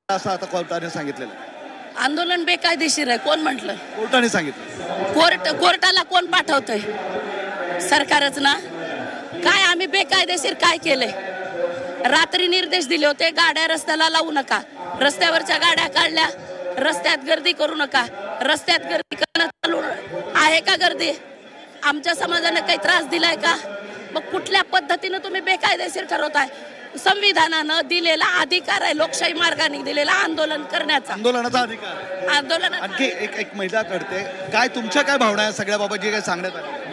असं आता कोर्टाने सांगितलेलं आहे. आंदोलन बेकायदेशीर आहे. कोण म्हटलं? कोर्टाने सांगितलं. कोर्टाला कोण पाठवतंय? सरकारच ना. काय आम्ही बेकायदेशीर काय केलंय? रात्री निर्देश दिले होते, गाड्या रस्त्याला लावू नका, रस्त्यावरच्या गाड्या काढल्या, रस्त्यात गर्दी करू नका. रस्त्यात गर्दी करणं चालू आहे का? गर्दी आमच्या समाजाने काही त्रास दिलाय का? मग कुठल्या पद्धतीने तुम्ही बेकायदेशीर ठरवताय? संविधानानं दिलेला अधिकार आहे, लोकशाही मार्गाने दिलेला आंदोलन करण्याचा, आंदोलनाचा अधिकार. आंदोलन. आणखी एक महिला करते. काय तुमच्या काय भावना आहे सगळ्या बाबत जे काय सांगण्यात आलं?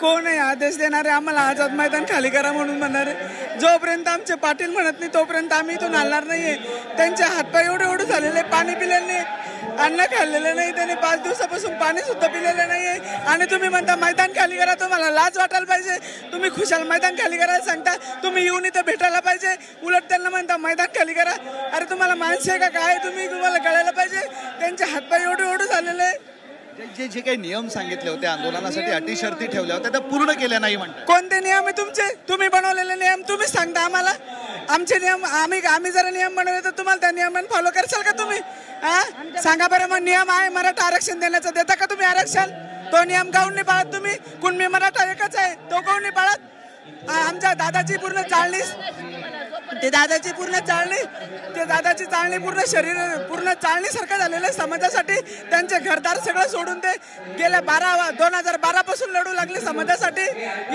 कोण आहे आदेश देणारे आम्हाला आझाद मैदान खाली करा म्हणून म्हणणारे? जोपर्यंत आमचे पाटील म्हणत नाही तोपर्यंत आम्ही इथून हलणार नाहीये. त्यांचे हातपाय एवढे झालेले, पाणी पिलेलं नाही, अन्न खाल्लेलं नाही, त्यांनी 5 दिवसापासून पाणी सुद्धा पिलेलं नाहीये. आणि तुम्ही म्हणता मैदान खाली करा. तुम्हाला लाज वाटायला पाहिजे. तुम्ही खुशाल मैदान खाली करायला सांगता, तुम्ही येऊन इथं भेटायला पाहिजे. उलट त्यांना म्हणता मैदान खाली करा. अरे तुम्हाला माणसं आहे का काय? तुम्हाला कळायला पाहिजे. त्यांचे हातपाय एवढे झालेले. जे काही नियम सांगितले होते आंदोलनासाठी, अटी शर्ती ठेवल्या होत्या, त्या पूर्ण केल्या नाही म्हणतात. कोणते नियम आहे तुमचे? तुम्ही बनवलेले नियम तुम्ही सांगता आम्हाला. आमचे नियम आम्ही जर नियम बनवले तर तुम्हाला त्या नियमाने फॉलो करशाल का तुम्ही? सांगा बरं. मग नियम आहे मराठा आरक्षण देण्याचा, देता का तुम्ही आरक्षण? तो नियम काऊन नाही पाळत तुम्ही? कुणबी मराठा एकच आहे, तो काऊन नाही पाळत? आमच्या दादाची पूर्ण चाळणी, ते दादाची चाळणी पूर्ण शरीर पूर्ण चाळणीसारखं झालेलं आहे समाजासाठी. त्यांचे घरदार सगळं सोडून ते गेल्या 2012 पासून लढू लागले समाजासाठी.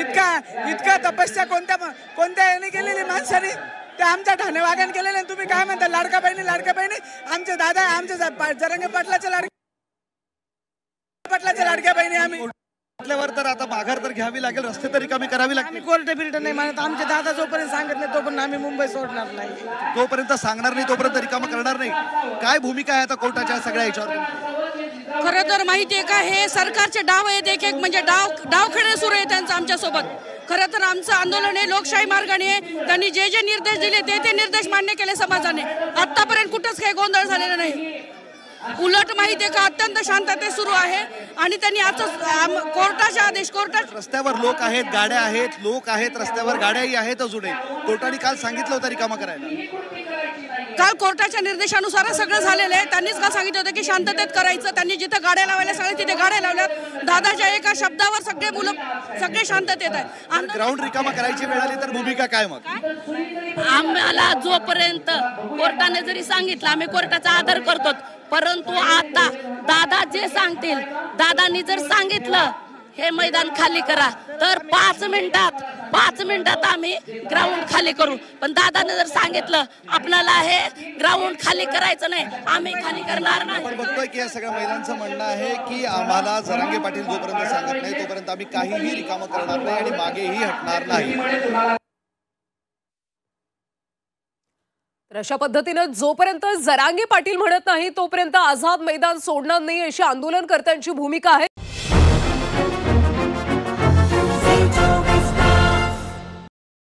इतका तपस्या कोणत्या याने केलेली माणसाने? ते आमच्या ठाणे वागण केलेले. तुम्ही काय म्हणता लाडका बहिणी? आमचे दादा, आमचे जरांगे पाटलाच्या लाडक्या बहिणी आम्ही. तर आता माघार तर घ्यावी लागेल, रस्ते तरी कमी करावी लागतील. कोर्ट बिल्ट नाही म्हणत. आमचे दादा जोपर्यंत सांगत नाही तोपर्यंत आम्ही मुंबई सोडणार नाही. जोपर्यंत सांगणार नाही तोपर्यंत रिकामं करणार नाही. काय भूमिका आहे आता कोर्टाच्या सगळ्या याच्यावर? खरं तर माहितीये का, हे सरकारचे डाव आहेत. एक म्हणजे डावखेळे सुरू आहे त्यांचं आमच्यासोबत. खरं तर आमचं आंदोलन हे लोकशाही मार्गाने आहे. त्यांनी जे निर्देश दिले ते निर्देश मान्य केले समाजाने. आतापर्यंत कुठंच काही गोंधळ झालेला नाही. उलट माहितीये का, अत्यंत शांतते सुरू आहे. आणि त्यांनी आता कोर्टाचे आदेश, रस्त्यावर लोक आहेत, गाड्या आहेत, लोक आहेत रस्त्यावर, गाड्याही आहेत अजूनही. कोर्टाने काल सांगितलं होतं रिकामं करायला. काल कोर्टाच्या निर्देशानुसार सगळं झालेलं आहे. त्यांनीच काल सांगितलं होतं की शांततेत करायचं. त्यांनी जिथे गाड्या लावायला सांगितलं तिथे गाड्या लावल्यात. दादाच्या एका शब्दावर सगळे शांततेत आहे. ग्राउंड रिकामा करायची वेळ आली तर भूमिका काय मग? आम्हाला जोपर्यंत कोर्टाने जरी सांगितलं आम्ही कोर्टाचा आदर करतो. परंतु आता दादा जे सांगतील, दादांनी जर सांगितलं हे मैदान खाली करा तर 5 मिनिटात आम्ही ग्राउंड खाली करू. पण दादाने जर सांगितलं आपल्याला हे ग्राउंड खाली करायचं नाही, आम्ही खाली करणार नाही. आपण बघतोय की या सगळ्या महिलांचं म्हणणं आहे की आम्हाला जरांगे पाटील जोपर्यंत सांगत नाही तोपर्यंत आम्ही काहीही रिकामं करणार नाही आणि मागेही हटणार नाही. तर अशा पद्धतीनं जोपर्यंत जरांगे पाटील म्हणत नाही तोपर्यंत आझाद मैदान सोडणार नाही अशी आंदोलनकर्त्यांची भूमिका आहे.